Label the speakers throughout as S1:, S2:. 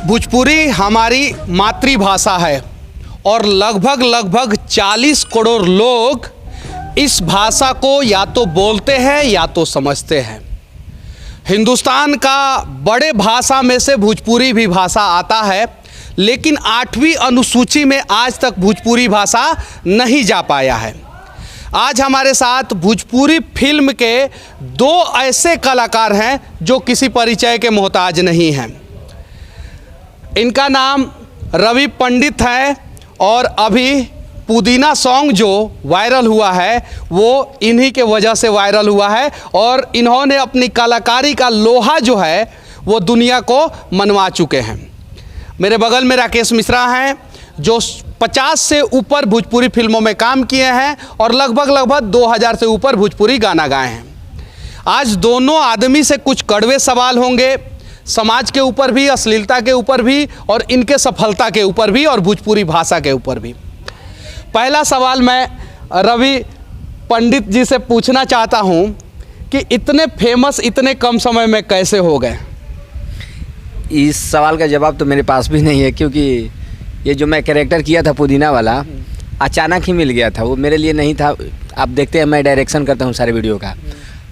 S1: भोजपुरी हमारी मातृभाषा है और लगभग 40 करोड़ लोग इस भाषा को या तो बोलते हैं या तो समझते हैं। हिंदुस्तान का बड़े भाषा में से भोजपुरी भी भाषा आता है, लेकिन 8वीं अनुसूची में आज तक भोजपुरी भाषा नहीं जा पाया है। आज हमारे साथ भोजपुरी फिल्म के दो ऐसे कलाकार हैं जो किसी परिचय के मोहताज नहीं हैं। इनका नाम रवि पंडित है और अभी पुदीना सॉन्ग जो वायरल हुआ है वो इन्हीं के वजह से वायरल हुआ है और इन्होंने अपनी कलाकारी का लोहा जो है वो दुनिया को मनवा चुके हैं। मेरे बगल में राकेश मिश्रा हैं जो 50 से ऊपर भोजपुरी फिल्मों में काम किए हैं और लगभग 2000 से ऊपर भोजपुरी गाना गाए हैं। आज दोनों आदमी से कुछ कड़वे सवाल होंगे, समाज के ऊपर भी, अश्लीलता के ऊपर भी और इनके सफलता के ऊपर भी और भोजपुरी भाषा के ऊपर भी। पहला सवाल मैं रवि पंडित जी से पूछना चाहता हूं कि इतने फेमस इतने कम समय में कैसे हो गए?
S2: इस सवाल का जवाब तो मेरे पास भी नहीं है, क्योंकि ये जो मैं कैरेक्टर किया था पुदीना वाला अचानक ही मिल गया था। वो मेरे लिए नहीं था। आप देखते हैं मैं डायरेक्शन करता हूँ सारे वीडियो का,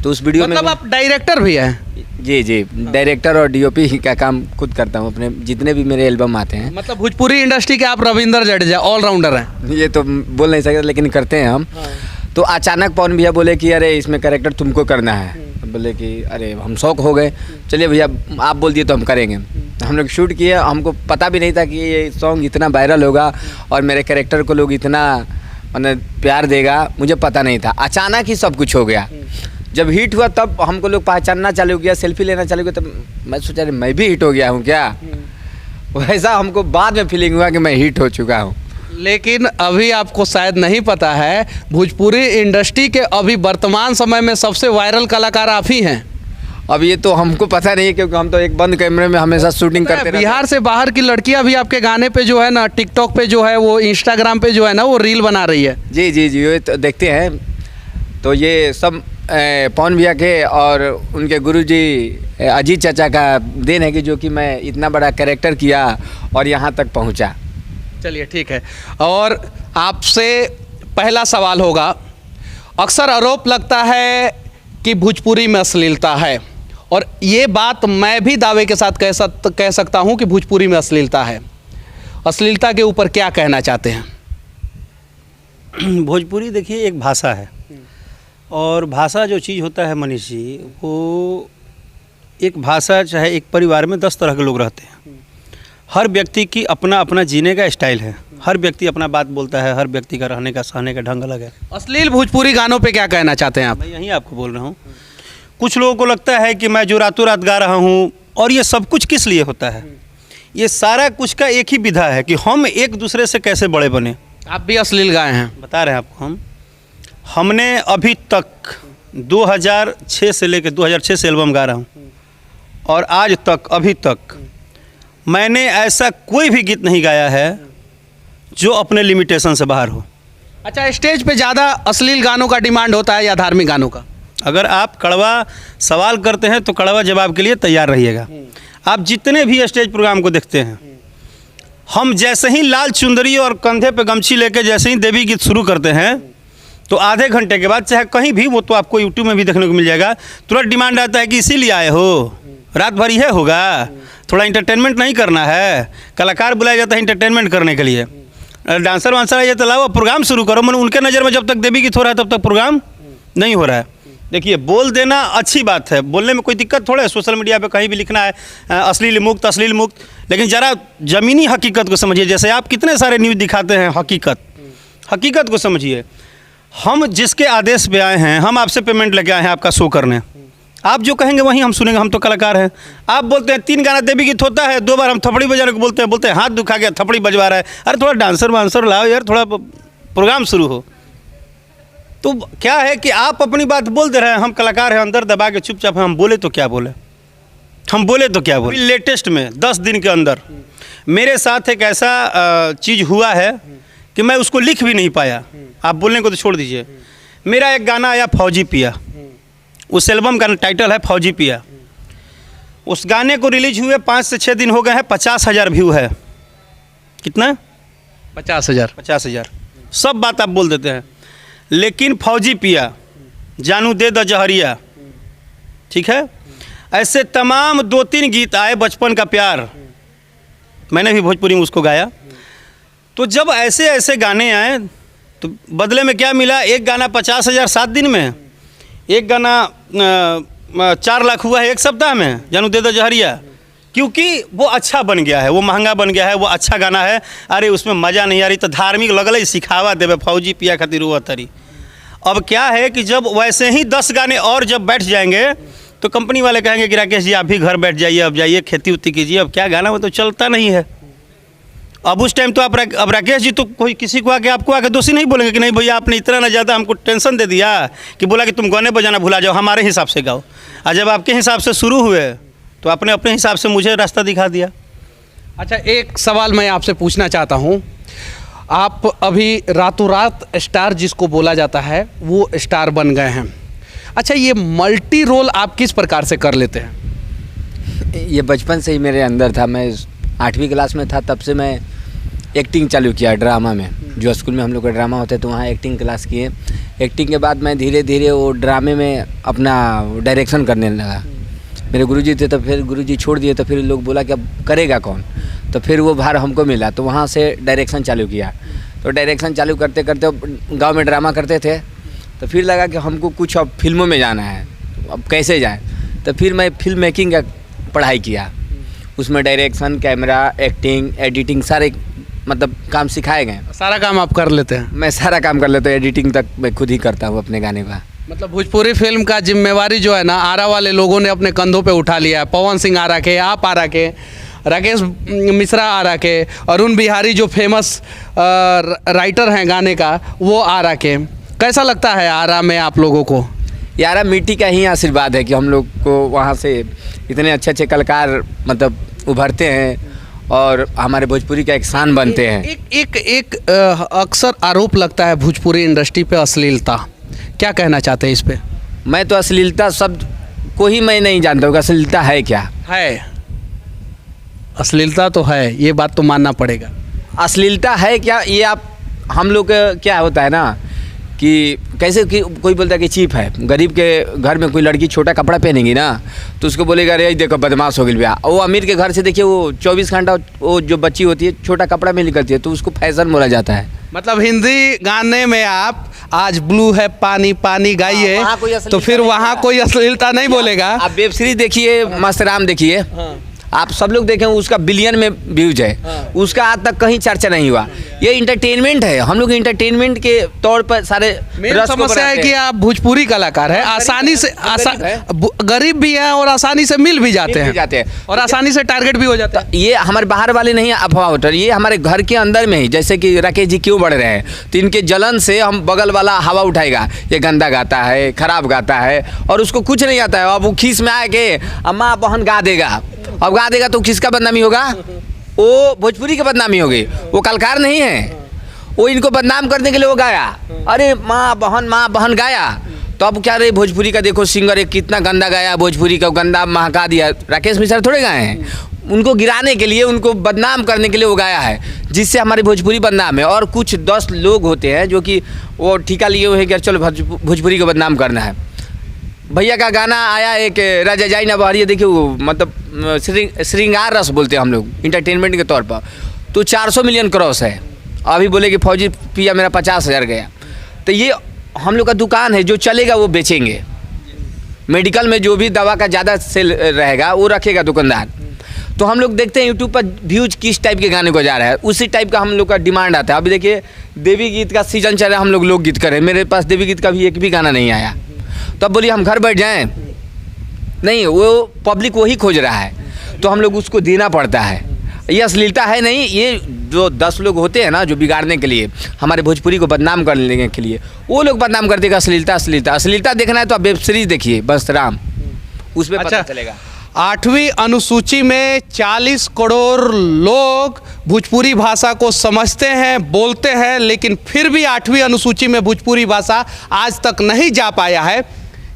S2: तो उस वीडियो
S1: मतलब आप डायरेक्टर भी हैं?
S2: जी डायरेक्टर और डीओपी का काम खुद करता हूँ अपने जितने भी मेरे एल्बम आते हैं।
S1: मतलब भोजपुरी इंडस्ट्री के आप रविंदर जडेजा ऑलराउंडर हैं?
S2: ये तो बोल नहीं सकते, लेकिन करते हैं हम। तो अचानक पवन भैया बोले कि अरे इसमें कैरेक्टर तुमको करना है। बोले कि अरे हम शौक हो गए, चलिए भैया आप बोल दिए तो हम करेंगे। हम लोग शूट किए, हमको पता भी नहीं था कि ये सॉन्ग इतना वायरल होगा और मेरे कैरेक्टर को लोग इतना मतलब प्यार देगा, मुझे पता नहीं था। अचानक ही सब कुछ हो गया। जब हिट हुआ तब हमको लोग पहचानना चालू किया, सेल्फी लेना चालू किया, तब मैं सोचा अरे मैं भी हिट हो गया हूँ क्या। वैसा हमको बाद में फीलिंग हुआ कि मैं हिट हो चुका हूँ।
S1: लेकिन अभी आपको शायद नहीं पता है, भोजपुरी इंडस्ट्री के अभी वर्तमान समय में सबसे वायरल कलाकार आप ही हैं।
S2: अब ये तो हमको पता नहीं है, क्योंकि हम तो एक बंद कैमरे में हमेशा शूटिंग करते हैं।
S1: बिहार से बाहर की लड़कियां भी आपके गाने पे जो है ना, टिकटॉक पे जो है, वो इंस्टाग्राम पे जो है ना, वो रील बना रही है।
S2: जी ये तो देखते हैं। तो ये सब पवन भैया के और उनके गुरुजी अजीत चाचा का देन है कि जो कि मैं इतना बड़ा कैरेक्टर किया और यहाँ तक पहुँचा।
S1: चलिए ठीक है। और आपसे पहला सवाल होगा, अक्सर आरोप लगता है कि भोजपुरी में अश्लीलता है और ये बात मैं भी दावे के साथ कह सकता हूँ कि भोजपुरी में अश्लीलता है। अश्लीलता के ऊपर क्या कहना चाहते हैं?
S3: भोजपुरी देखिए एक भाषा है और भाषा जो चीज़ होता है मनीष जी, वो एक भाषा चाहे एक परिवार में 10 तरह के लोग रहते हैं। हर व्यक्ति की अपना अपना जीने का स्टाइल है, हर व्यक्ति अपना बात बोलता है, हर व्यक्ति का रहने का सहने का ढंग अलग है।
S1: अश्लील भोजपुरी गानों पे क्या कहना चाहते हैं आप?
S3: मैं यही आपको बोल रहा हूँ। कुछ लोगों को लगता है कि मैं जो रातों रात गा रहा हूँ, और ये सब कुछ किस लिए होता है? ये सारा कुछ का एक ही विधा है कि हम एक दूसरे से कैसे बड़े बने।
S1: आप भी अश्लील गाए हैं?
S3: बता रहे हैं आपको। हमने अभी तक 2006 से लेकर 2006 से एल्बम गा रहा हूँ और आज तक अभी तक मैंने ऐसा कोई भी गीत नहीं गाया है जो अपने लिमिटेशन से बाहर हो।
S1: अच्छा, स्टेज पे ज़्यादा अश्लील गानों का डिमांड होता है या धार्मिक गानों का?
S3: अगर आप कड़वा सवाल करते हैं तो कड़वा जवाब के लिए तैयार रहिएगा। आप जितने भी स्टेज प्रोग्राम को देखते हैं, हम जैसे ही लाल चुंदरी और कंधे पे गमछी लेके जैसे ही देवी गीत शुरू करते हैं तो आधे घंटे के बाद चाहे कहीं भी, वो तो आपको यूट्यूब में भी देखने को मिल जाएगा, तुरंत डिमांड आता है कि इसीलिए आए हो, रात भर यह होगा, थोड़ा इंटरटेनमेंट नहीं करना है। कलाकार बुलाया जाता है इंटरटेनमेंट करने के लिए, डांसर वांसर आइए तो लाओ प्रोग्राम शुरू करो। मैंने उनके नज़र में जब तक देवी गीत हो रहा है तब तक प्रोग्राम नहीं हो रहा है। देखिए, बोल देना अच्छी बात है, बोलने में कोई दिक्कत थोड़ा है। सोशल मीडिया पे कहीं भी लिखना है अश्लील मुक्त, लेकिन ज़रा ज़मीनी हकीकत को समझिए। जैसे आप कितने सारे न्यूज़ दिखाते हैं, हकीकत को समझिए। हम जिसके आदेश पे आए हैं, हम आपसे पेमेंट लेके आए हैं आपका शो करने। आप जो कहेंगे वही हम सुनेंगे, हम तो कलाकार हैं। आप बोलते हैं 3 गाना देवी गीत होता है, 2 बार हम थपड़ी बजाने को बोलते हैं हाथ दुखा गया, थपड़ी बजवा रहा है। अरे थोड़ा डांसर वांसर लाओ यार, थोड़ा प्रोग्राम शुरू हो। तो क्या है कि आप अपनी बात बोल दे रहे हैं, हम कलाकार हैं, अंदर दबा के चुपचाप हम बोले तो क्या बोले, लेटेस्ट में 10 दिन के अंदर मेरे साथ एक ऐसा चीज़ हुआ है कि मैं उसको लिख भी नहीं पाया। आप बोलने को तो छोड़ दीजिए। मेरा एक गाना आया फौजी पिया, उस एल्बम का टाइटल है फौजी पिया। उस गाने को रिलीज हुए 5 से 6 दिन हो गए हैं, 50,000 व्यू है। कितना?
S1: 50,000।
S3: 50,000। सब बात आप बोल देते हैं, लेकिन फौजी पिया, जानू दे द जहरिया, ठीक है, ऐसे तमाम 2-3 गीत आए, बचपन का प्यार, मैंने भी भोजपुरी में उसको गाया। तो जब ऐसे ऐसे गाने आए तो बदले में क्या मिला? एक गाना 50,000 7 दिन में, एक गाना 4 लाख हुआ है 1 सप्ताह में, जानू दे दो जहरिया, क्योंकि वो अच्छा बन गया है, वो महंगा बन गया है, वो अच्छा गाना है। अरे उसमें मज़ा नहीं आ रही तो धार्मिक लगल सिखावा देवे फौजी पिया खातिर हुआ तरी। अब क्या है कि जब वैसे ही 10 गाने और जब बैठ जाएंगे तो कंपनी वाले कहेंगे कि राकेश जी आप भी घर बैठ जाइए, अब जाइए खेती उती कीजिए, अब क्या गाना वो तो चलता नहीं है। अब उस टाइम तो अब राकेश जी तो कोई किसी को आपको आके दोषी नहीं बोलेंगे कि नहीं भैया आपने इतना ना ज़्यादा हमको टेंशन दे दिया कि बोला कि तुम गाने बजाना भुला जाओ, हमारे हिसाब से गाओ। और जब आपके हिसाब से शुरू हुए तो आपने अपने हिसाब से मुझे रास्ता दिखा दिया।
S1: अच्छा, एक सवाल मैं आपसे पूछना चाहता हूँ, आप अभी रातों रात स्टार जिसको बोला जाता है वो स्टार बन गए हैं। अच्छा, ये मल्टी रोल आप किस प्रकार से कर लेते हैं?
S2: ये बचपन से ही मेरे अंदर था। मैं 8वीं क्लास में था तब से मैं एक्टिंग चालू किया ड्रामा में। जो स्कूल में हम लोग का ड्रामा होता है तो वहाँ एक्टिंग क्लास किए। एक्टिंग के बाद मैं धीरे धीरे वो ड्रामे में अपना डायरेक्शन करने लगा। मेरे गुरुजी थे तो फिर गुरुजी छोड़ दिए तो फिर लोग बोला कि अब करेगा कौन, तो फिर वो भार हमको मिला तो वहाँ से डायरेक्शन चालू किया। तो डायरेक्शन चालू करते करते गांव में ड्रामा करते थे तो फिर लगा कि हमको कुछ अब फिल्मों में जाना है, अब कैसे जाए। तो फिर मैं फिल्म मेकिंग का पढ़ाई किया, उसमें डायरेक्शन, कैमरा, एक्टिंग, एडिटिंग सारे मतलब काम सिखाए गए।
S1: सारा काम आप कर लेते हैं?
S2: मैं सारा काम कर लेता हूँ, एडिटिंग तक मैं खुद ही करता हूँ अपने गाने का।
S1: मतलब भोजपुरी फिल्म का जिम्मेवारी जो है ना आरा वाले लोगों ने अपने कंधों पे उठा लिया है। पवन सिंह आरा के, आप आरा के, राकेश मिश्रा आरा के, अरुण बिहारी जो फेमस राइटर हैं गाने का वो आरा के। कैसा लगता है आरा में आप लोगों को?
S2: यारा मिट्टी का ही आशीर्वाद है कि हम लोग को वहाँ से इतने अच्छे अच्छे कलाकार मतलब उभरते हैं और हमारे भोजपुरी का एक शान बनते हैं।
S1: एक अक्सर आरोप लगता है भोजपुरी इंडस्ट्री पे अश्लीलता, क्या कहना चाहते हैं इस पे?
S2: मैं तो अश्लीलता शब्द को ही मैं नहीं जानता हूँ, अश्लीलता है क्या
S1: है? अश्लीलता तो है, ये बात तो मानना पड़ेगा।
S2: अश्लीलता है क्या, ये आप हम लोग क्या होता है ना कि कैसे कि कोई बोलता है कि चीप है। गरीब के घर में कोई लड़की छोटा कपड़ा पहनेगी ना तो उसको बोलेगा अरे देखो बदमाश हो गई भैया। वो अमीर के घर से देखिए वो 24 घंटा वो जो बच्ची होती है छोटा कपड़ा में निकलती है तो उसको फैशन बोला जाता है।
S1: मतलब हिंदी गाने में आप आज ब्लू है पानी पानी गाइए तो फिर वहाँ कोई अश्लीलता नहीं बोलेगा।
S2: आप वेब सीरीज देखिए, मस्तराम देखिए, आप सब लोग देखें, उसका बिलियन में व्यूज है, उसका आज तक कहीं चर्चा नहीं हुआ। ये इंटरटेनमेंट है, हम लोग इंटरटेनमेंट के तौर पर सारे
S1: समस्या है कि आप भोजपुरी कलाकार है, आसानी से गरीब भी है और आसानी से मिल भी जाते हैं और आसानी से टारगेट भी हो जाता है।
S2: ये हमारे बाहर वाले नहीं अफवाह उठ रही, ये हमारे घर के अंदर में ही। जैसे कि राकेश जी क्यों बढ़ रहे हैं तो इनके जलन से हम बगल वाला हवा उठाएगा, ये गंदा गाता है, खराब गाता है और उसको कुछ नहीं आता है। अब वो खीस में आके अम्मा बहन गा देगा, अब गा देगा तो किसका बदनामी होगा? वो भोजपुरी की बदनामी होगी, वो कलाकार नहीं है। वो इनको बदनाम करने के लिए वो गाया, अरे माँ बहन गाया तो अब क्या रहे भोजपुरी का देखो सिंगर एक कितना गंदा गाया, भोजपुरी का गंदा महका दिया। राकेश मिश्रा थोड़े गाए हैं, उनको गिराने के लिए, उनको बदनाम करने के लिए वो गाया है, जिससे हमारी भोजपुरी बदनाम है। और कुछ 10 लोग होते हैं जो कि वो ठिका लिए हुए हैं कि चलो भोजपुरी को बदनाम करना है। भैया का गाना आया एक राजा जाई ना बहरिया, देखिए वो मतलब श्रृंगार रस बोलते हैं हम लोग इंटरटेनमेंट के तौर पर, तो 400 मिलियन क्रॉस है। अभी बोले कि फौजी पिया मेरा 50,000 गया। तो ये हम लोग का दुकान है, जो चलेगा वो बेचेंगे। मेडिकल में जो भी दवा का ज़्यादा सेल रहेगा वो रखेगा दुकानदार। तो हम लोग देखते हैं यूट्यूब पर व्यूज किस टाइप के गाने को जा रहा है, उसी टाइप का हम लोग का डिमांड आता है। अभी देखिए देवी गीत का सीजन चल रहा है, हम लोग लोकगीत कर रहे हैं, मेरे पास देवी गीत का भी एक भी गाना नहीं आया। तो अब बोलिए हम घर बैठ जाएं? नहीं, वो पब्लिक वही खोज रहा है तो हम लोग उसको देना पड़ता है। ये अश्लीलता है नहीं, ये जो 10 लोग होते हैं ना जो बिगाड़ने के लिए, हमारे भोजपुरी को बदनाम करने के लिए, वो लोग बदनाम कर देगा। अश्लीलता देखना है तो आप वेब सीरीज देखिए मस्तराम, उसमें पता चलेगा।
S1: 8वीं अनुसूची में 40 करोड़ लोग भोजपुरी भाषा को समझते हैं, बोलते हैं, लेकिन फिर भी 8वीं अनुसूची में भोजपुरी भाषा आज तक नहीं जा पाया है।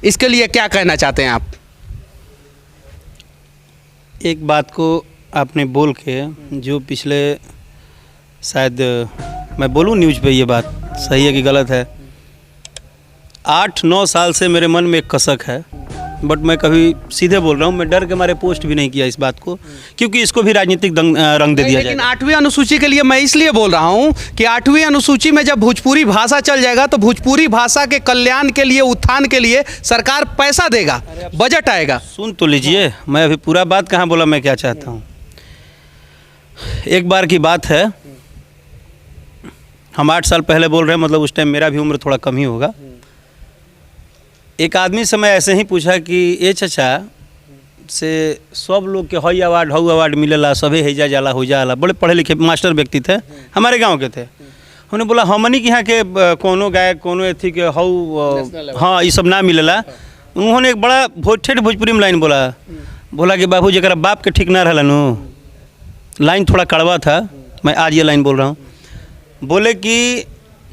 S1: इसके लिए क्या कहना चाहते हैं आप?
S3: एक बात को आपने बोल के जो पिछले शायद मैं बोलूँ न्यूज़ पे ये बात सही है कि गलत है, 8-9 साल से मेरे मन में एक कसक है, बट मैं कभी सीधे बोल रहा हूँ, मैं डर के मारे पोस्ट भी नहीं किया इस बात को, क्योंकि इसको भी राजनीतिक रंग दे दिया
S1: लेकिन
S3: जाए।
S1: 8वीं अनुसूची के लिए मैं इसलिए बोल रहा हूँ कि 8वीं अनुसूची में जब भोजपुरी भाषा चल जाएगा तो भोजपुरी भाषा के कल्याण के लिए, उत्थान के लिए सरकार पैसा देगा, बजट आएगा।
S3: सुन तो लीजिए, मैं अभी पूरा बात कहाँ बोला, मैं क्या चाहता हूँ। एक बार की बात है, हम 8 साल पहले बोल रहे हैं, मतलब उस टाइम मेरा भी उम्र थोड़ा कम ही होगा। एक आदमी से मैं ऐसे ही पूछा कि ये चचा से सब लोग के हई अवार्ड हऊ अवार्ड मिलेला, सभी हैजा जाला हो जाला, बड़े पढ़े लिखे मास्टर व्यक्ति थे, हमारे गांव के थे। हमने बोला हमनी के यहाँ के कोनो गायक कोनो एथी के हऊ, हाँ ये सब ना मिलेला। उन्होंने एक बड़ा ठेठ भोजपुरी में लाइन बोला कि बाबू जरा बाप के ठीक ना रहला नु, लाइन थोड़ा कड़वा था, मैं आज ये लाइन बोल रहा हूँ। बोले कि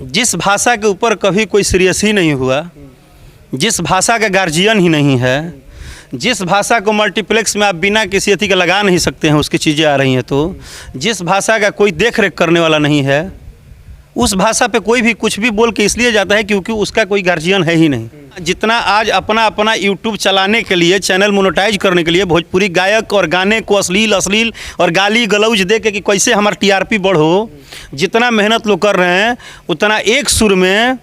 S3: जिस भाषा के ऊपर कभी कोई सीरियस ही नहीं हुआ, जिस भाषा का गार्जियन ही नहीं है, जिस भाषा को मल्टीप्लेक्स में आप बिना किसी अथी के लगा नहीं सकते हैं, उसकी चीज़ें आ रही हैं, तो जिस भाषा का कोई देख रेख करने वाला नहीं है, उस भाषा पे कोई भी कुछ भी बोल के इसलिए जाता है क्योंकि उसका कोई गार्जियन है ही नहीं। जितना आज अपना यूट्यूब चलाने के लिए, चैनल मोनेटाइज करने के लिए भोजपुरी गायक और गाने को अश्लील और गाली गलौज दे के कि कैसे हमारा टीआरपी बढ़ो, जितना मेहनत लोग कर रहे हैं, उतना एक सुर में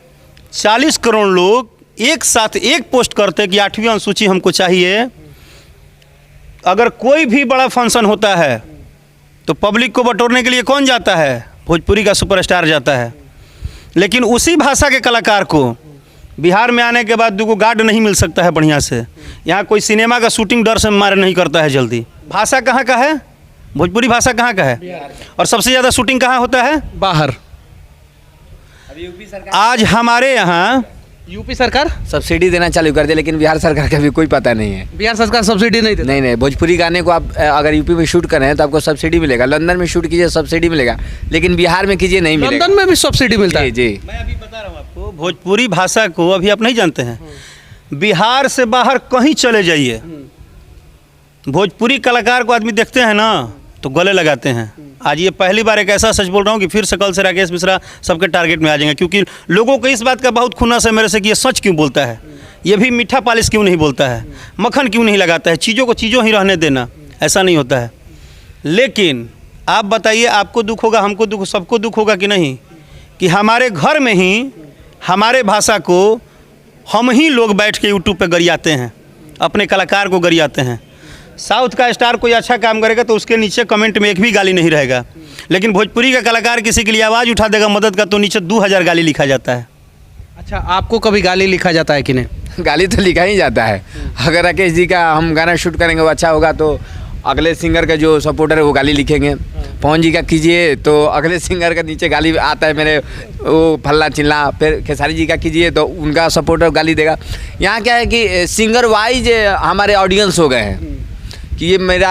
S3: 40 करोड़ लोग एक साथ एक पोस्ट करते कि 8वीं अनुसूची हमको चाहिए। अगर कोई भी बड़ा फंक्शन होता है तो पब्लिक को बटोरने के लिए कौन जाता है? भोजपुरी का सुपरस्टार जाता है। लेकिन उसी भाषा के कलाकार को बिहार में आने के बाद दुगो गार्ड नहीं मिल सकता है बढ़िया से। यहाँ कोई सिनेमा का शूटिंग डर से मारे नहीं करता है जल्दी। भाषा कहाँ का है? भोजपुरी भाषा कहाँ का है? और सबसे ज़्यादा शूटिंग कहाँ होता है?
S1: बाहर।
S3: आज हमारे यहाँ
S1: यूपी सरकार
S2: सब्सिडी देना चालू कर दे, लेकिन बिहार सरकार का भी कोई पता नहीं है।
S1: बिहार सरकार सब्सिडी नहीं देती।
S2: नहीं, भोजपुरी गाने को आप अगर यूपी में शूट कर रहे हैं तो आपको सब्सिडी मिलेगा। लंदन में शूट कीजिए सब्सिडी मिलेगा, लेकिन बिहार में कीजिए नहीं मिलेगा।
S1: लंदन में भी सब्सिडी मिलता है।
S2: जी।
S3: मैं अभी बता रहा हूँ आपको, भोजपुरी भाषा को अभी आप नहीं जानते हैं, बिहार से बाहर कहीं चले जाइए, भोजपुरी कलाकार को आदमी देखते हैं ना तो गले लगाते हैं। आज ये पहली बार एक ऐसा सच बोल रहा हूँ कि फिर से कल से राकेश मिश्रा सबके टारगेट में आ जाएंगे, क्योंकि लोगों को इस बात का बहुत खुन्नस है मेरे से कि ये सच क्यों बोलता है, ये भी मीठा पालिश क्यों नहीं बोलता है, मक्खन क्यों नहीं लगाता है, चीज़ों को चीज़ों ही रहने देना, ऐसा नहीं होता है। लेकिन आप बताइए, आपको दुख होगा, हमको दुख, सबको दुख होगा कि नहीं, कि हमारे घर में ही हमारे भाषा को हम ही लोग बैठ के यूट्यूब पर गरियाते हैं, अपने कलाकार को गरियाते हैं। साउथ का स्टार कोई अच्छा काम करेगा तो उसके नीचे कमेंट में एक भी गाली नहीं रहेगा, लेकिन भोजपुरी का कलाकार किसी के लिए आवाज़ उठा देगा मदद का तो नीचे 2000 गाली लिखा जाता है।
S1: अच्छा, आपको कभी गाली लिखा जाता है कि नहीं?
S2: गाली तो लिखा ही जाता है। अगर राकेश जी का हम गाना शूट करेंगे वो अच्छा होगा तो अगले सिंगर का जो सपोर्टर है वो गाली लिखेंगे। पवन जी का कीजिए तो अगले सिंगर का नीचे गाली आता है, मेरे वो फल्ला चिल्ला। फिर खेसारी जी का कीजिए तो उनका सपोर्टर गाली देगा। यहाँ क्या है कि सिंगर वाइज हमारे ऑडियंस हो गए हैं कि ये मेरा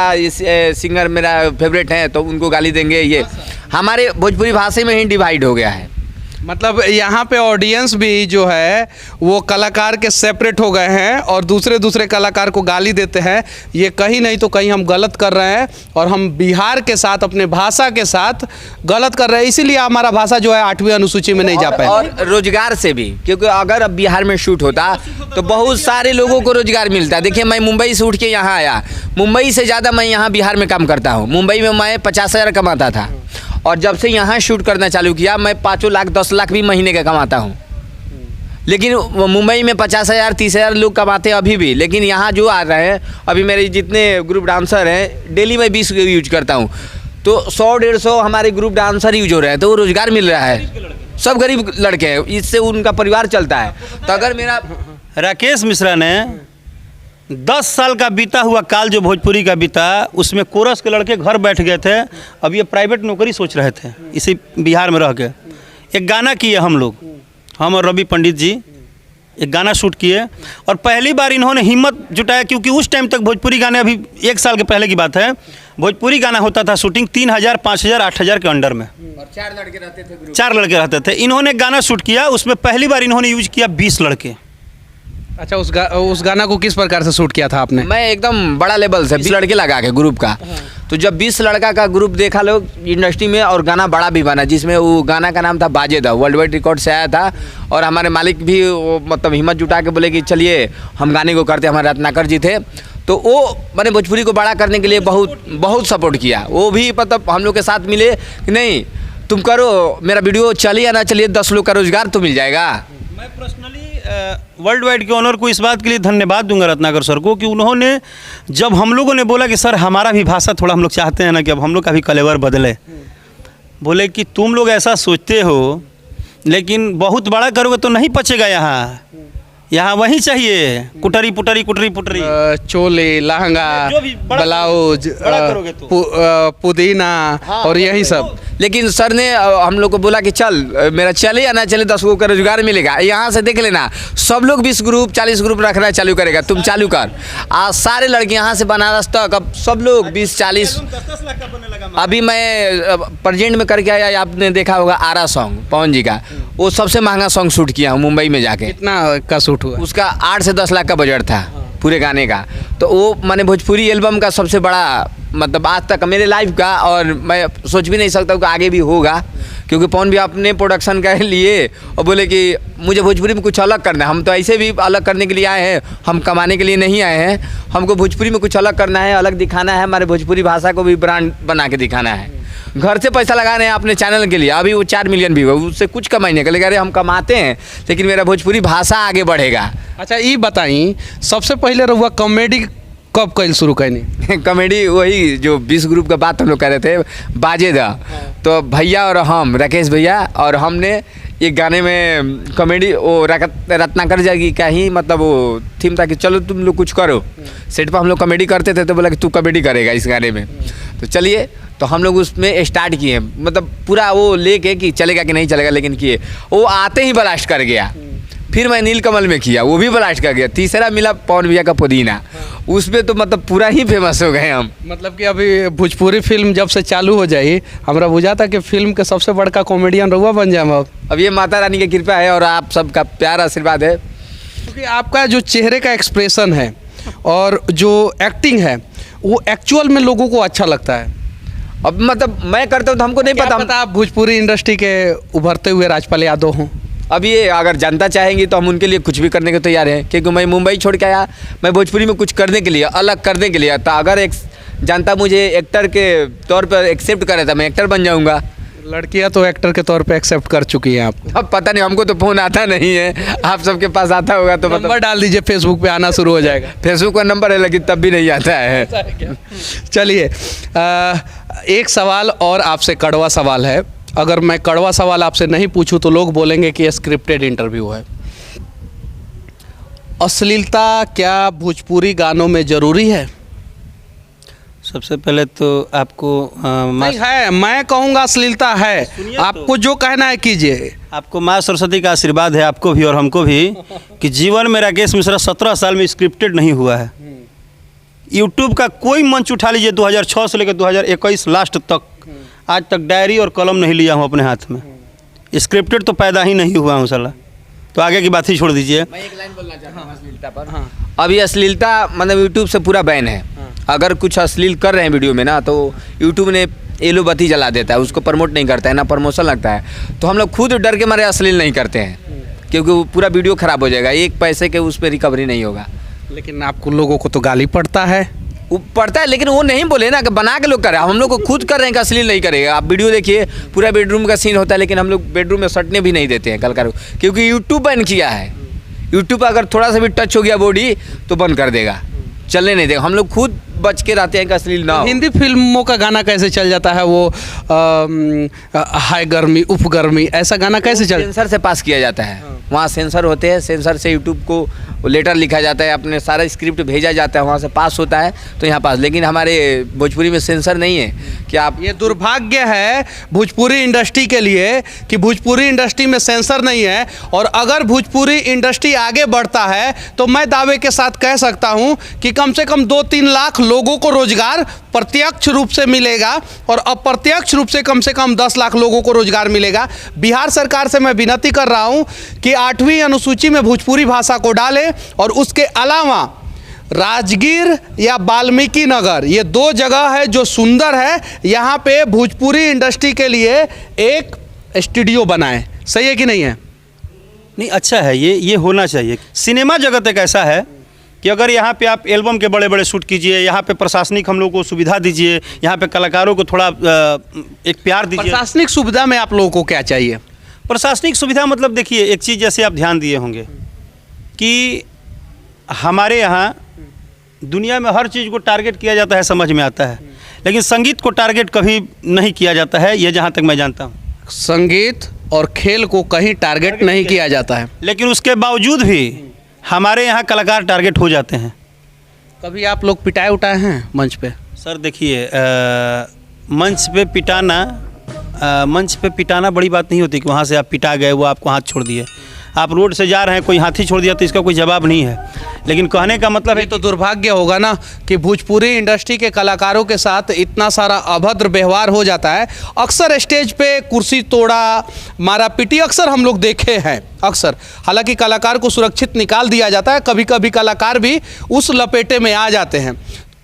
S2: सिंगर मेरा फेवरेट है तो उनको गाली देंगे। ये हमारे भोजपुरी भाषा में ही डिवाइड हो गया है।
S1: मतलब यहाँ पे ऑडियंस भी जो है वो कलाकार के सेपरेट हो गए हैं और दूसरे कलाकार को गाली देते हैं। ये कहीं नहीं तो कहीं हम गलत कर रहे हैं और हम बिहार के साथ, अपने भाषा के साथ गलत कर रहे हैं, इसीलिए हमारा भाषा जो है 8वीं अनुसूची में नहीं जा पाए।
S2: और रोजगार से भी, क्योंकि अगर अब बिहार में शूट होता तो बहुत सारे लोगों को रोजगार मिलता। देखिए, मैं मुंबई से उठ के यहाँ आया, मुंबई से ज़्यादा मैं यहाँ बिहार में काम करता हूँ। मुंबई में मैं 50,000 कमाता था और जब से यहाँ शूट करना चालू किया मैं 5 लाख 10 लाख भी महीने का कमाता हूँ। लेकिन मुंबई में 50,000 30,000 लोग कमाते हैं अभी भी। लेकिन यहाँ जो आ रहे हैं, अभी मेरे जितने ग्रुप डांसर हैं डेली मैं 20 यूज करता हूँ, तो 100-150 हमारे ग्रुप डांसर यूज हो रहे हैं, तो वो रोजगार मिल रहा है। सब गरीब लड़के हैं, इससे उनका परिवार चलता है। तो अगर मेरा
S3: राकेश मिश्रा ने 10 साल का बीता हुआ काल जो भोजपुरी का बीता, उसमें कोरस के लड़के घर बैठ गए थे। अब ये प्राइवेट नौकरी सोच रहे थे इसी बिहार में रह के। एक गाना किए हम लोग, हम और रवि पंडित जी एक गाना शूट किए और पहली बार इन्होंने हिम्मत जुटाया, क्योंकि उस टाइम तक भोजपुरी गाने, अभी 1 साल के पहले की बात है, भोजपुरी गाना होता था शूटिंग 3000 5000 8000 के अंडर में,
S2: और 4 लड़के रहते थे।
S3: 4 लड़के रहते थे। इन्होंने गाना शूट किया, उसमें पहली बार इन्होंने यूज किया 20 लड़के।
S1: अच्छा, उस गाना को किस प्रकार से शूट किया था आपने?
S2: मैं एकदम बड़ा लेवल से 20 लड़के लगा के ग्रुप का। तो जब 20 लड़का का ग्रुप देखा लोग इंडस्ट्री में, और गाना बड़ा भी बना, जिसमें वो गाना का नाम था बाजे दा, वर्ल्ड वाइड रिकॉर्ड से आया था। और हमारे मालिक भी वो मतलब हिम्मत जुटा के बोले कि चलिए हम गाने को करते, हमारे रत्नाकर जी थे। तो वो मैंने भोजपुरी को बड़ा करने के लिए बहुत सपोर्ट किया। वो भी मतलब हम लोग के साथ मिले कि नहीं तुम करो, मेरा वीडियो चले या ना चलिए 10 लोग का रोजगार तो मिल जाएगा।
S3: मैं पर्सनली वर्ल्ड वाइड के ओनर को इस बात के लिए धन्यवाद दूंगा रत्नाकर सर को, कि उन्होंने जब हम लोगों ने बोला कि सर हमारा भी भाषा थोड़ा हम लोग चाहते हैं ना कि अब हम लोग का भी कलेवर बदले, बोले कि तुम लोग ऐसा सोचते हो लेकिन बहुत बड़ा करोगे तो नहीं पचेगा। यहाँ वही चाहिए, कुटरी पुटरी कुटरी पुटरी,
S1: चोले, लहंगा,
S3: जो भी बड़ा
S1: ब्लाउज,
S3: बड़ा करोगे तो।
S1: पुदीना और यही सब।
S2: लेकिन सर ने हम लोग को बोला कि चल मेरा चले या ना चले 10 लोग का रोजगार मिलेगा। यहाँ से देख लेना, सब लोग 20 ग्रुप 40 ग्रुप रखना चालू करेगा, तुम चालू कर। आज सारे लड़के यहाँ से बनारस तक अब सब लोग 20-40। अभी मैं प्रेजेंट में करके आया, आपने देखा होगा आरा सॉन्ग पवन जी का, वो सबसे महंगा सॉन्ग शूट किया हूँ मुंबई में जाके।
S1: कितना का शूट हुआ?
S2: उसका 8 से 10 लाख का बजट था पूरे गाने का। तो वो मैंने भोजपुरी एल्बम का सबसे बड़ा मतलब आज तक मेरे लाइफ का, और मैं सोच भी नहीं सकता हूँ कि आगे भी होगा, क्योंकि पवन भी अपने प्रोडक्शन के लिए और बोले कि मुझे भोजपुरी में कुछ अलग करना है। हम तो ऐसे भी अलग करने के लिए आए हैं, हम कमाने के लिए नहीं आए हैं। हमको भोजपुरी में कुछ अलग करना है, अलग दिखाना है, हमारे भोजपुरी भाषा को भी ब्रांड बना के दिखाना है। घर से पैसा लगा रहे हैं अपने चैनल के लिए, अभी वो 4 मिलियन भी हुआ, उससे कुछ कमाई नहीं। अरे हम कमाते हैं लेकिन मेरा भोजपुरी भाषा आगे बढ़ेगा।
S1: अच्छा, ये बताई सबसे पहले रहुआ कॉमेडी कब कल शुरू करनी?
S2: कॉमेडी वही जो 20 ग्रुप का बात हम लोग कर रहे थे, बाजे दा। तो भैया और हम, राकेश भैया और हमने एक गाने में कॉमेडी, वो रत्नाकर जी का ही मतलब वो थीम था कि चलो तुम लोग कुछ करो। सेट पर हम लोग कॉमेडी करते थे, तो बोला कि तू कॉमेडी करेगा इस गाने में। तो चलिए, तो हम लोग उसमें स्टार्ट किए, मतलब पूरा वो लेके कि चलेगा कि नहीं चलेगा, लेकिन किए। वो आते ही ब्लास्ट कर गया। फिर मैं नीलकमल में किया, वो भी ब्लास्ट कर गया। तीसरा मिला पवन भैया का पुदीना, उसमें तो मतलब पूरा ही फेमस हो गए हम।
S1: मतलब कि अभी भोजपुरी फिल्म जब से चालू हो जाए, हमरा बुझा था कि फिल्म के सबसे बड़का कॉमेडियन रहुआ बन जाए।
S2: अब ये माता रानी की कृपा है और आप सबका प्यार आशीर्वाद है।
S1: क्योंकि आपका जो चेहरे का एक्सप्रेशन है और जो एक्टिंग है वो एक्चुअल में लोगों को अच्छा लगता है।
S2: अब मतलब मैं करता हूँ तो हमको नहीं पता
S1: आप भोजपुरी इंडस्ट्री के उभरते हुए राजपाल यादव हों।
S2: अब ये अगर जनता चाहेंगी तो हम उनके लिए कुछ भी करने को तैयार हैं, क्योंकि मैं मुंबई छोड़ के आया, मैं भोजपुरी में कुछ करने के लिए, अलग करने के लिए। तो अगर एक जनता मुझे एक्टर के तौर पर एक्सेप्ट करे तो मैं एक्टर बन जाऊंगा।
S1: लड़कियां तो एक्टर के तौर पे एक्सेप्ट कर चुकी हैं आपको।
S2: अब पता नहीं, हमको तो फ़ोन आता नहीं है, आप सबके पास आता होगा तो
S1: नंबर डाल दीजिए, फेसबुक पे आना शुरू हो जाएगा।
S2: फेसबुक का नंबर है लेकिन तब भी नहीं आता है।
S1: चलिए, एक सवाल और आपसे, कड़वा सवाल है। अगर मैं कड़वा सवाल आपसे नहीं पूछूं तो लोग बोलेंगे कि ये स्क्रिप्टेड इंटरव्यू है। अश्लीलता क्या भोजपुरी गानों में ज़रूरी है?
S3: सबसे पहले तो आपको
S1: नहीं है, मैं कहूँगा अश्लीलता है। आपको जो कहना है कीजिए।
S3: आपको माँ सरस्वती का आशीर्वाद है, आपको भी और हमको भी, कि जीवन में राकेश मिश्रा 17 साल में स्क्रिप्टेड नहीं हुआ है। यूट्यूब का कोई मंच उठा लीजिए, 2006 से लेकर 2021 लास्ट तक, आज तक डायरी और कलम नहीं लिया हूँ अपने हाथ में। स्क्रिप्टेड तो पैदा ही नहीं हुआ हूँ साला। तो आगे की बात ही छोड़ दीजिए।
S2: मैं एक लाइन बोलना चाहता हूँ अश्लीलता पर। अभी अश्लीलता मतलब यूट्यूब से पूरा बैन है। अगर कुछ अश्लील कर रहे हैं वीडियो में ना, तो यूट्यूब ने येलो बत्ती जला देता है, उसको प्रमोट नहीं करता है, ना प्रमोशन लगता है। तो हम लोग खुद डर के मारे अश्लील नहीं करते हैं, क्योंकि वो पूरा वीडियो ख़राब हो जाएगा, एक पैसे के उस पर रिकवरी नहीं होगा।
S1: लेकिन आपको लोगों को तो गाली पड़ता है।
S2: वो पड़ता है, लेकिन वो नहीं बोले ना कि बना के लोग कर रहे हैं। हम लोग को खुद कर रहे हैं कि अश्लील नहीं करेगा। आप वीडियो देखिए, पूरा बेडरूम का सीन होता है, लेकिन हम लोग बेडरूम में सटने भी नहीं देते हैं कल, क्योंकि यूट्यूब बैन किया है। यूट्यूब अगर थोड़ा सा भी टच हो गया बॉडी तो बंद कर देगा, चलने नहीं देगा। हम लोग खुद बच के रहते हैं कि अश्लील ना हो।
S1: हिंदी फिल्मों का गाना कैसे चल जाता है? वो हाय गर्मी उफ गर्मी, ऐसा गाना कैसे चल?
S2: सेंसर से पास किया जाता है। वहाँ सेंसर होते हैं, सेंसर से यूट्यूब को लेटर लिखा जाता है, अपने सारा स्क्रिप्ट भेजा जाता है, वहाँ से पास होता है तो यहाँ पास। लेकिन हमारे भोजपुरी में सेंसर नहीं है कि आप,
S1: ये दुर्भाग्य है भोजपुरी इंडस्ट्री के लिए कि भोजपुरी इंडस्ट्री में सेंसर नहीं है। और अगर भोजपुरी इंडस्ट्री आगे बढ़ता है तो मैं दावे के साथ कह सकता हूँ कि कम से कम 2-3 लाख लोगों को रोजगार प्रत्यक्ष रूप से मिलेगा और अप्रत्यक्ष रूप से कम 10 लाख लोगों को रोजगार मिलेगा। बिहार सरकार से मैं विनती कर रहा हूं कि 8वीं अनुसूची में भोजपुरी भाषा को डालें और उसके अलावा राजगीर या वाल्मीकि नगर, ये 2 जगह है जो सुंदर है, यहाँ पे भोजपुरी इंडस्ट्री के लिए एक स्टूडियो बनाएं। सही है कि नहीं है?
S3: नहीं, अच्छा है, ये होना चाहिए। सिनेमा जगत एक ऐसा है कि अगर यहाँ पे आप एल्बम के बड़े बड़े शूट कीजिए, यहाँ पे प्रशासनिक हम लोग को सुविधा दीजिए, यहाँ पे कलाकारों को थोड़ा एक प्यार दीजिए।
S1: प्रशासनिक सुविधा में आप लोगों को क्या चाहिए?
S3: प्रशासनिक सुविधा मतलब देखिए, एक चीज़ जैसे आप ध्यान दिए होंगे कि हमारे यहाँ दुनिया में हर चीज़ को टारगेट किया जाता है, समझ में आता है, लेकिन संगीत को टारगेट कभी नहीं किया जाता है, ये जहाँ तक मैं जानता हूँ।
S1: संगीत और खेल को कहीं टारगेट नहीं किया जाता है,
S3: लेकिन उसके बावजूद भी हमारे यहाँ कलाकार टारगेट हो जाते हैं।
S1: कभी आप लोग पिटाए उठाए हैं मंच पे?
S3: सर देखिए, मंच पे पिटाना बड़ी बात नहीं होती कि वहाँ से आप पिटा गए, वो आपको हाथ छोड़ दिए। आप रोड से जा रहे हैं, कोई हाथी छोड़ दिया तो इसका कोई जवाब नहीं है, लेकिन कहने का मतलब है
S1: तो दुर्भाग्य होगा ना कि भोजपुरी इंडस्ट्री के कलाकारों के साथ इतना सारा अभद्र व्यवहार हो जाता है। अक्सर स्टेज पे कुर्सी तोड़ा, मारा पीटी अक्सर हम लोग देखे हैं अक्सर। हालांकि कलाकार को सुरक्षित निकाल दिया जाता है, कभी कभी कलाकार भी उस लपेटे में आ जाते हैं।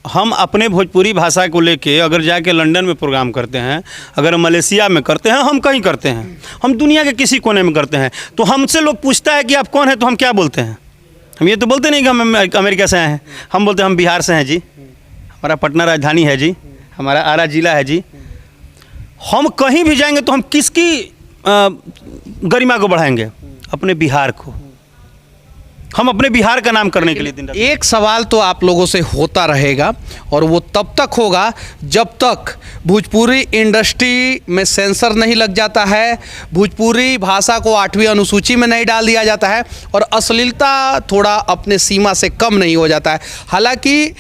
S3: हम अपने भोजपुरी भाषा को लेके अगर जाके लंदन में प्रोग्राम करते हैं, अगर मलेशिया में करते हैं, हम कहीं करते हैं, हम दुनिया के किसी कोने में करते हैं, तो हमसे लोग पूछता है कि आप कौन हैं, तो हम क्या बोलते हैं? हम ये तो बोलते नहीं कि हम अमेरिका से आए हैं, हम बोलते हैं हम बिहार से हैं जी, हमारा पटना राजधानी है जी, हमारा आरा जिला है जी। हम कहीं भी जाएंगे तो हम किसकी गरिमा को बढ़ाएंगे? अपने बिहार को। हम अपने बिहार का नाम करने के लिए दिन रात।
S1: एक सवाल तो आप लोगों से होता रहेगा और वो तब तक होगा जब तक भोजपुरी इंडस्ट्री में सेंसर नहीं लग जाता है, भोजपुरी भाषा को 8वीं अनुसूची में नहीं डाल दिया जाता है और अश्लीलता थोड़ा अपने सीमा से कम नहीं हो जाता है। हालांकि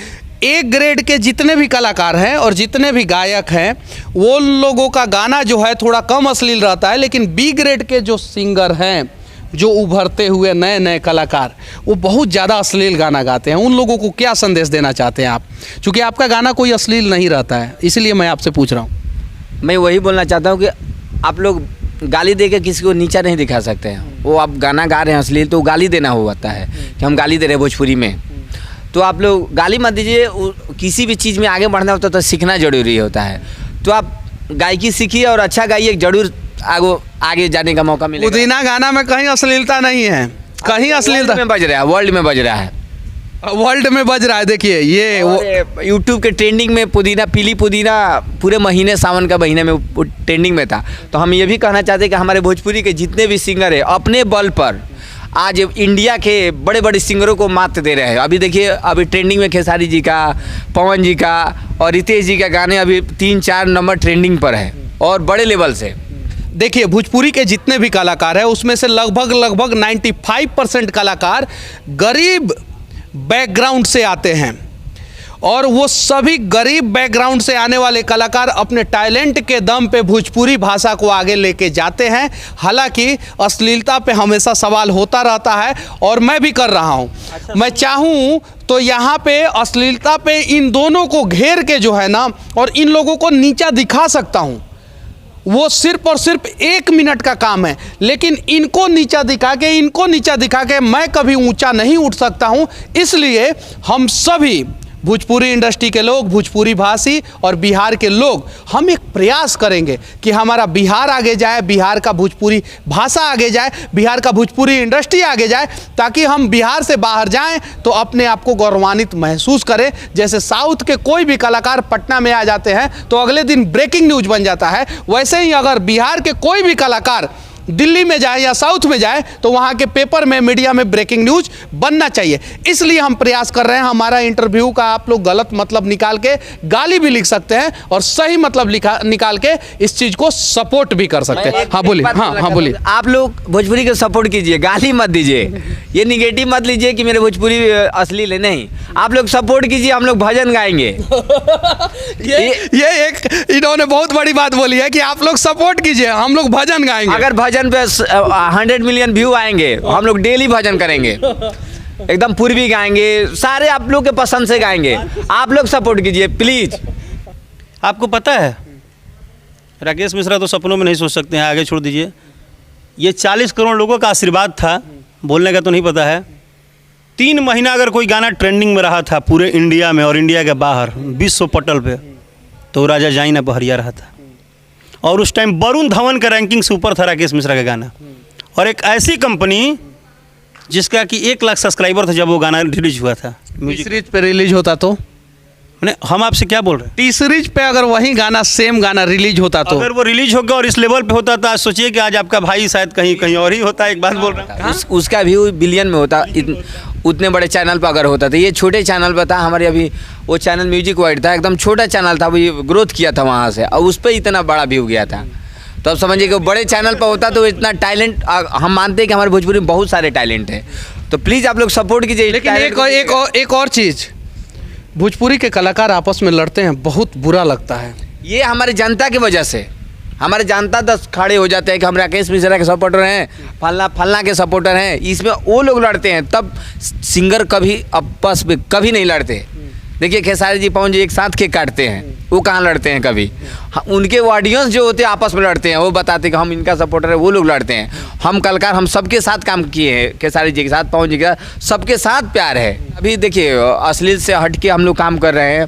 S1: A ग्रेड के जितने भी कलाकार हैं और जितने भी गायक हैं, वो लोगों का गाना जो है थोड़ा कम अश्लील रहता है, लेकिन B ग्रेड के जो सिंगर हैं, जो उभरते हुए नए नए कलाकार, वो बहुत ज़्यादा अश्लील गाना गाते हैं। उन लोगों को क्या संदेश देना चाहते हैं आप? क्योंकि आपका गाना कोई अश्लील नहीं रहता है, इसलिए मैं आपसे पूछ रहा हूँ।
S2: मैं वही बोलना चाहता हूँ कि आप लोग गाली दे के किसी को नीचा नहीं दिखा सकते हैं। वो आप गाना गा रहे हैं अश्लील, तो गाली देना होता है कि हम गाली दे रहे हैं भोजपुरी में, तो आप लोग गाली मत दीजिए। किसी भी चीज़ में आगे बढ़ना होता है तो सीखना ज़रूरी होता है। तो आप गायकी सीखिए और अच्छा गाइए, जरूर आगे जाने का मौका मिलेगा।
S1: पुदीना गाना में कहीं अश्लीलता नहीं है, कहीं अश्लीलता
S2: में बज रहा है, वर्ल्ड में बज रहा है,
S1: वर्ल्ड में बज रहा है। देखिए ये वो
S2: यूट्यूब के ट्रेंडिंग में पुदीना, पीली पुदीना पूरे महीने, सावन का महीने में ट्रेंडिंग में था। तो हम ये भी कहना चाहते हैं कि हमारे भोजपुरी के जितने भी सिंगर हैं, अपने बल पर आज इंडिया के बड़े बड़े सिंगरों को मात दे रहे हैं। अभी देखिए, अभी ट्रेंडिंग में खेसारी जी का, पवन जी का और रितेश जी का गाने अभी 3-4 नंबर ट्रेंडिंग पर है और बड़े लेवल से।
S1: देखिए, भोजपुरी के जितने भी कलाकार हैं उसमें से लगभग 95% कलाकार गरीब बैकग्राउंड से आते हैं और वो सभी गरीब बैकग्राउंड से आने वाले कलाकार अपने टैलेंट के दम पे भोजपुरी भाषा को आगे लेके जाते हैं। हालांकि अश्लीलता पे हमेशा सवाल होता रहता है और मैं भी कर रहा हूं। मैं चाहूं तो यहाँ पे अश्लीलता पे इन दोनों को घेर के जो है ना, और इन लोगों को नीचा दिखा सकता हूं। वो सिर्फ और सिर्फ 1 मिनट का काम है, लेकिन इनको नीचा दिखा के मैं कभी ऊंचा नहीं उठ सकता हूं। इसलिए हम सभी भोजपुरी इंडस्ट्री के लोग, भोजपुरी भाषी और बिहार के लोग, हम एक प्रयास करेंगे कि हमारा बिहार आगे जाए, बिहार का भोजपुरी भाषा आगे जाए, बिहार का भोजपुरी इंडस्ट्री आगे जाए, ताकि हम बिहार से बाहर जाएं तो अपने आप को गौरवान्वित महसूस करें। जैसे साउथ के कोई भी कलाकार पटना में आ जाते हैं तो अगले दिन ब्रेकिंग न्यूज बन जाता है, वैसे ही अगर बिहार के कोई भी कलाकार दिल्ली में जाए या साउथ में जाए तो वहाँ के पेपर में, मीडिया में ब्रेकिंग न्यूज बनना चाहिए। इसलिए हम प्रयास कर रहे हैं। हमारा इंटरव्यू का आप लोग गलत मतलब निकाल के गाली भी लिख सकते हैं और सही मतलब निकाल के इस चीज को सपोर्ट भी कर सकते हैं। हाँ बोलिए। हाँ बोलिए।
S2: आप लोग भोजपुरी को सपोर्ट कीजिए, गाली मत दीजिए, ये निगेटिव मत लीजिए कि मेरे भोजपुरी अश्लील है, नहीं। आप लोग सपोर्ट कीजिए, हम लोग भजन गाएंगे।
S1: ये एक इन्होंने बहुत बड़ी बात बोली है कि आप लोग सपोर्ट कीजिए, हम लोग भजन गाएंगे।
S2: अगर भजन पे 100 मिलियन व्यू आएंगे, हम लोग डेली भजन करेंगे, एकदम पूर्वी गाएंगे, सारे आप लोग के पसंद से गाएंगे। आप लोग सपोर्ट कीजिए प्लीज।
S3: आपको पता है राकेश मिश्रा तो सपनों में नहीं सोच सकते हैं, आगे छोड़ दीजिए। ये 40 करोड़ लोगों का आशीर्वाद था, बोलने का तो नहीं पता है। 3 महीना अगर कोई गाना ट्रेंडिंग में रहा था पूरे इंडिया में और इंडिया के बाहर विश्व पटल पे, तो राजा जाई ना बहरिया रहा था। और उस टाइम वरुण धवन का रैंकिंग से ऊपर था राकेश मिश्रा का गाना। और एक ऐसी कंपनी जिसका कि 1 लाख सब्सक्राइबर था जब वो गाना रिलीज हुआ था।
S1: तीसरीज पे रिलीज होता तो
S3: मैंने हम आपसे क्या बोल रहे हैं,
S1: तीसरीज पे अगर वही गाना सेम गाना रिलीज होता तो
S3: अगर वो रिलीज हो गया और इस लेवल पे होता तो आज सोचिए कि आज आपका भाई शायद कहीं कहीं और ही होता। एक बात बोल रहा हूँ,
S2: उसका व्यू बिलियन में होता, उतने बड़े चैनल पर अगर होता। तो ये छोटे चैनल पर था हमारे, अभी वो चैनल म्यूजिक वाइड था, एकदम छोटा चैनल था, वो ग्रोथ किया था वहाँ से, और उस पर इतना बड़ा व्यू गया था। तो अब समझिए कि बड़े चैनल पर होता तो इतना टैलेंट, हम मानते हैं कि हमारे भोजपुरी में बहुत सारे टैलेंट है, तो प्लीज़ आप लोग सपोर्ट कीजिए।
S1: लेकिन एक और चीज़, भोजपुरी के कलाकार आपस में लड़ते हैं, बहुत बुरा लगता है।
S2: ये हमारे जनता की वजह से, हमारे जनता 10 खड़े हो जाते हैं कि हम राकेश मिश्रा के सपोर्टर हैं, फलना के सपोर्टर हैं, इसमें वो लोग लड़ते हैं, तब सिंगर कभी आपस में कभी नहीं लड़ते। देखिए खेसारी जी पवन जी एक साथ केक काटते हैं, वो कहाँ लड़ते हैं कभी। उनके ऑडियंस जो होते हैं आपस में लड़ते हैं, वो बताते हैं कि हम इनका सपोर्टर है, वो लोग लड़ते हैं। हम कलाकार हम सबके साथ काम किए हैं, खेसारी जी के साथ, पवन जी के साथ, सबके साथ प्यार है। अभी देखिए अश्लील से हट के हम लोग काम कर रहे हैं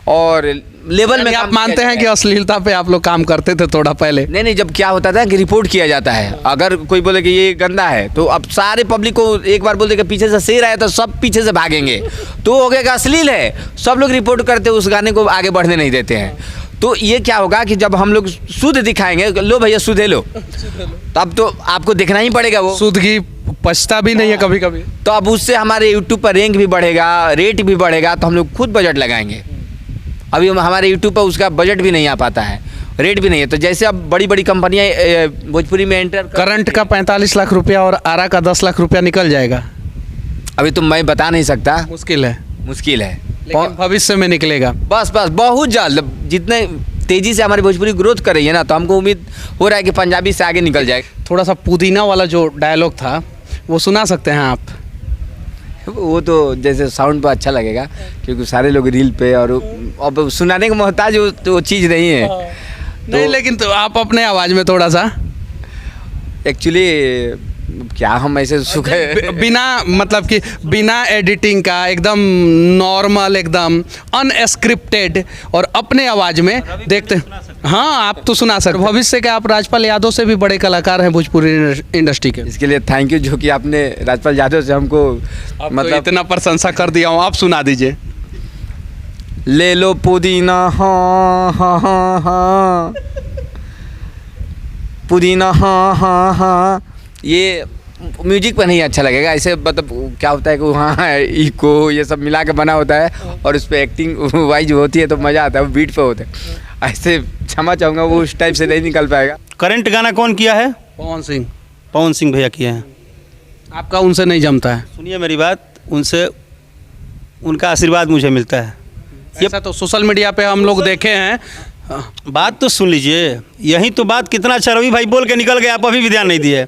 S2: और लेवल में
S1: आप मानते हैं कि अश्लीलता पे आप लोग काम करते थे थोड़ा पहले?
S2: नहीं, जब क्या होता था कि रिपोर्ट किया जाता है, अगर कोई बोले कि ये गंदा है तो अब सारे पब्लिक को एक बार बोलते कि पीछे से शेर आया तो सब पीछे से भागेंगे, तो हो गया कि अश्लील है, सब लोग रिपोर्ट करते, उस गाने को आगे बढ़ने नहीं देते हैं। तो ये क्या होगा कि जब हम लोग शुद्ध दिखाएंगे, लो भैया शुद्ध है लो, तब तो आपको दिखना ही पड़ेगा। वो
S1: शुद्ध की पछता भी नहीं है कभी कभी,
S2: तो अब उससे हमारे यूट्यूब पर रैंक भी बढ़ेगा, रेट भी बढ़ेगा, तो हम लोग खुद बजट लगाएंगे। अभी हमारे यूट्यूब पर उसका बजट भी नहीं आ पाता है, रेट भी नहीं है। तो जैसे अब बड़ी बड़ी कंपनियां भोजपुरी में एंटर,
S1: करंट का 45 लाख रुपया और आरा का 10 लाख रुपया निकल जाएगा।
S2: अभी तो मैं बता नहीं सकता,
S1: मुश्किल है, लेकिन भविष्य में निकलेगा।
S2: बस बहुत जल्द, जितने तेजी से हमारी भोजपुरी ग्रोथ कर रही है ना, तो हमको उम्मीद हो रहा है कि पंजाबी से आगे निकल जाएगा।
S1: थोड़ा सा पुदीना वाला जो डायलॉग था वो सुना सकते हैं आप?
S2: वो तो जैसे साउंड पर अच्छा लगेगा, क्योंकि सारे लोग रील पे, और अब सुनाने का मोहताज वो चीज़ नहीं है।
S1: नहीं, लेकिन तो आप अपने आवाज़ में थोड़ा सा,
S2: एक्चुअली क्या हम ऐसे
S1: बिना मतलब कि बिना एडिटिंग का, एकदम नॉर्मल, एकदम अनस्क्रिप्टेड और अपने आवाज़ में देखते हैं। हाँ, आप तो सुना सकते। भविष्य के आप राजपाल यादव से भी बड़े कलाकार हैं भोजपुरी इंडस्ट्री के।
S2: इसके लिए थैंक यू, जो कि आपने राजपाल यादव से हमको
S1: मतलब इतना प्रशंसा कर दिया हूँ। आप सुना दीजिए।
S2: ले लो पुदीना, हाँ हाँ हाँ हाँ, पुदीना हाँ हाँ हाँ। ये म्यूजिक पर नहीं अच्छा लगेगा, ऐसे मतलब क्या होता है कि हाँ इको ये सब मिला के बना होता है, और उस पर एक्टिंग वाइज होती है तो मज़ा आता है, वो बीट पे होता है। ऐसे क्षमा चाहूँगा, वो उस टाइप से नहीं निकल पाएगा।
S3: करंट गाना कौन किया है?
S1: पवन सिंह
S3: भैया किए हैं।
S1: आपका उनसे नहीं जमता है?
S3: सुनिए मेरी बात, उनसे उनका आशीर्वाद मुझे मिलता है।
S1: ऐसा तो सोशल मीडिया पे हम लोग देखे हैं।
S3: बात तो सुन लीजिए, यही तो बात कितना अच्छा रवि भाई बोल के निकल गए, आप अभी भी ध्यान नहीं दिए।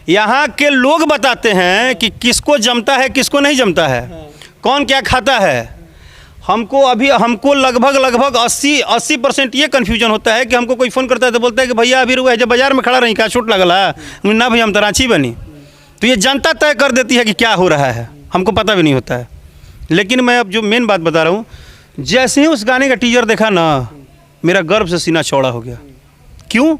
S3: यहाँ के लोग बताते हैं कि किसको जमता है किसको नहीं जमता है, कौन क्या खाता है। हमको लगभग 80% ये कन्फ्यूजन होता है कि हमको कोई फ़ोन करता है तो बोलता है कि भैया अभी रुआ जब बाजार में खड़ा रही, क्या चोट लगला ना भैया, हम तो रांची बनी। तो ये जनता तय कर देती है कि क्या हो रहा है, हमको पता भी नहीं होता है। लेकिन मैं अब जो मेन बात बता रहा हूँ, जैसे ही उस गाने का टीजर देखा ना, मेरा गर्व से सीना चौड़ा हो गया। क्यों?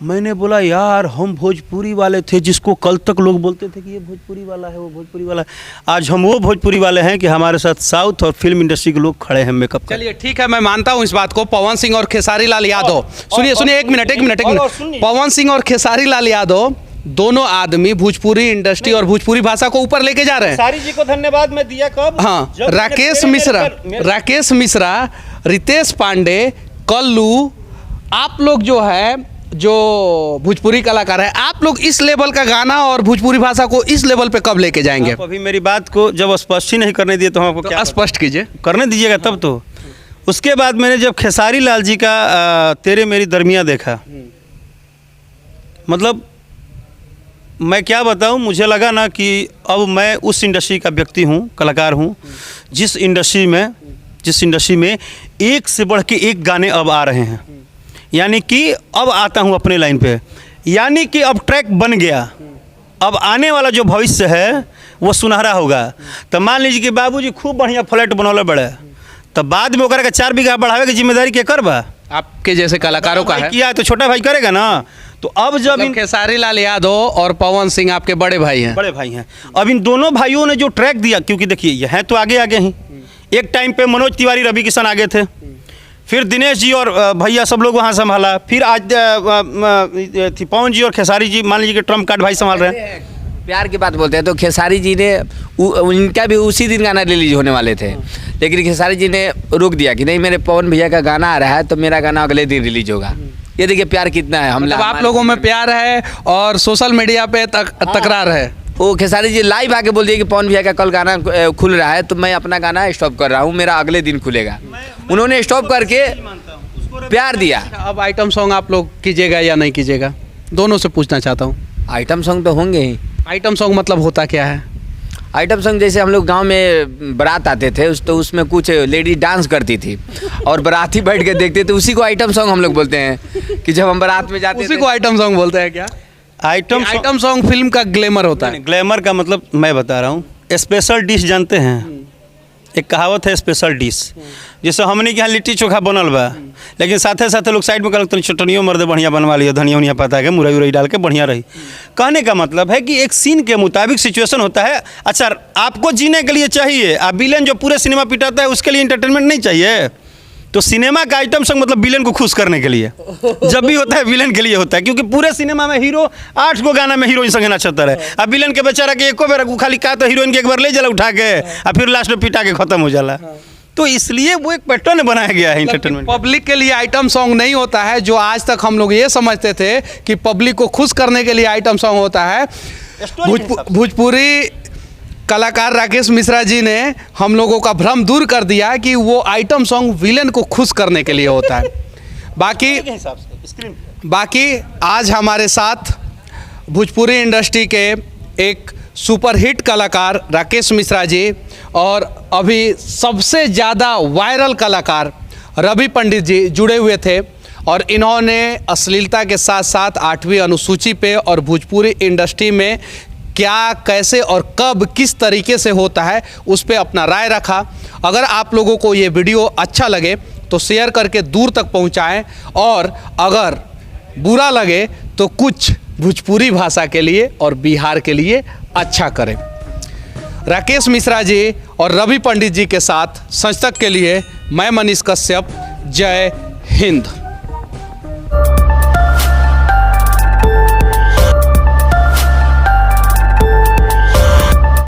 S3: मैंने बोला यार, हम भोजपुरी वाले थे जिसको कल तक लोग बोलते थे कि ये भोजपुरी वाला है, वो भोजपुरी वाला है। आज हम वो भोजपुरी वाले हैं कि हमारे साथ साउथ और फिल्म इंडस्ट्री के लोग खड़े हैं मेकअप।
S1: चलिए ठीक है, मैं मानता हूँ इस बात को। पवन सिंह और खेसारी लाल यादव, सुनिए एक मिनट। पवन सिंह और खेसारी लाल यादव दोनों आदमी भोजपुरी इंडस्ट्री और भोजपुरी भाषा को ऊपर लेके जा रहे हैं।
S3: खेसारी जी को धन्यवाद मैं दिया कब?
S1: हाँ, राकेश मिश्रा, रितेश पांडे, कल्लू, आप लोग जो है, जो भोजपुरी कलाकार है, आप लोग इस लेवल का गाना और भोजपुरी भाषा को इस लेवल पे कब लेके जाएंगे?
S3: आप अभी मेरी बात को जब स्पष्ट ही नहीं करने दिए तो हम आपको क्या
S1: स्पष्ट कीजिए।
S3: करने दीजिएगा तब तो। उसके बाद मैंने जब खेसारी लाल जी का तेरे मेरी दरमिया देखा, मतलब मैं क्या बताऊं, मुझे लगा ना कि अब मैं उस इंडस्ट्री का व्यक्ति हूं, कलाकार हूं, जिस इंडस्ट्री में जिस इंडस्ट्री में एक से बढ़ के एक गाने अब आ रहे हैं, यानी कि अब आता हूँ अपने लाइन पे, यानी कि अब ट्रैक बन गया, अब आने वाला जो भविष्य है वो सुनहरा होगा। तो मान लीजिए कि बाबूजी खूब बढ़िया फ्लैट बनौले बड़े, तो बाद में ओकरा के 4 बीघा बढ़ावे की जिम्मेदारी के कर बा?
S1: आपके जैसे कलाकारों का है।
S3: किया तो छोटा भाई करेगा ना। तो अब जब इन
S1: खेसारी लाल यादव और पवन सिंह आपके बड़े भाई हैं।
S3: बड़े भाई हैं, अब इन दोनों भाइयों ने जो ट्रैक दिया, क्योंकि देखिए ये हैं तो आगे आगे ही, एक टाइम पे मनोज तिवारी, रवि किशन आगे थे, फिर दिनेश जी और भैया सब लोग वहाँ संभाला, फिर आज पवन जी और खेसारी जी मान लीजिए कि ट्रम्प कार्ड भाई संभाल रहे हैं।
S2: प्यार की बात बोलते हैं तो खेसारी जी ने उनका भी उसी दिन गाना रिलीज होने वाले थे, लेकिन खेसारी जी ने रोक दिया कि नहीं, मेरे पवन भैया का गाना आ रहा है तो मेरा गाना अगले दिन रिलीज होगा। ये देखिए प्यार कितना है। हम
S1: मतलब आप लोगों में प्यार है और सोशल मीडिया पे तकरार है।
S2: वो खेसारी जी लाइव आके बोल दिए कि पवन भैया का कल गाना खुल रहा है तो मैं अपना गाना स्टॉप कर रहा हूँ, मेरा अगले दिन खुलेगा। उन्होंने स्टॉप करके प्यार दिया।
S1: अब आइटम सॉन्ग आप लोग कीजिएगा या नहीं कीजिएगा, दोनों से पूछना चाहता हूँ।
S2: आइटम सॉन्ग तो होंगे ही।
S1: आइटम सॉन्ग मतलब होता क्या है?
S2: आइटम सॉन्ग जैसे हम लोग गांव में बारात आते थे तो उसमें कुछ लेडी डांस करती थी और बाराती बैठ के देखते थे, उसी को आइटम सॉन्ग हम लोग बोलते हैं कि जब हम बारात में जाते
S1: उसी को आइटम सॉन्ग बोलते हैं क्या? आइटम सॉन्ग फिल्म का ग्लैमर होता है।
S3: ग्लैमर का मतलब मैं बता रहा हूँ, स्पेशल डिश जानते हैं? एक कहावत है स्पेशल डिश, जैसे हमने के यहाँ लिट्टी चोखा बनल बा, लेकिन साथे साथे लोग साइड में कहते हैं चटनियों मर्दे बढ़िया बनवा लिया, धनिया उनिया पता है, मुरई उरई डाल के बढ़िया रही। कहने का मतलब है कि एक सीन के मुताबिक सिचुएशन होता है। अच्छा, आपको जीने के लिए चाहिए, आप विलेन जो पूरे सिनेमा पिटाता है उसके लिए इंटरटेनमेंट नहीं चाहिए, तो सिनेमा का आइटम सॉन्ग मतलब विलेन को खुश करने के लिए जब भी होता है विलेन के लिए होता है, क्योंकि पूरे सिनेमा में हीरो 8 गो गाना में हीरोइन संगे नचतर है, अब विलेन के बेचारा के एको बेर खाली का तो हीरोइन के एक बार ले जाला उठा के और फिर लास्ट में पिटा के खत्म हो जाला। तो इसलिए वो एक पैटर्न बनाया गया है इंटरटेनमेंट।
S1: पब्लिक के लिए आइटम सॉन्ग नहीं होता है, जो आज तक हम लोग ये समझते थे कि पब्लिक को खुश करने के लिए आइटम सॉन्ग होता है। भोजपुरी कलाकार राकेश मिश्रा जी ने हम लोगों का भ्रम दूर कर दिया कि वो आइटम सॉन्ग विलेन को खुश करने के लिए होता है। बाकी आज हमारे साथ भोजपुरी इंडस्ट्री के एक सुपरहिट कलाकार राकेश मिश्रा जी और अभी सबसे ज़्यादा वायरल कलाकार रवि पंडित जी जुड़े हुए थे, और इन्होंने अश्लीलता के साथ साथ 8वीं अनुसूची पे और भोजपुरी इंडस्ट्री में क्या, कैसे और कब, किस तरीके से होता है उस पर अपना राय रखा। अगर आप लोगों को ये वीडियो अच्छा लगे तो शेयर करके दूर तक पहुंचाएं, और अगर बुरा लगे तो कुछ भोजपुरी भाषा के लिए और बिहार के लिए अच्छा करें। राकेश मिश्रा जी और रवि पंडित जी के साथ संच तक के लिए मैं मनीष कश्यप। जय हिंद।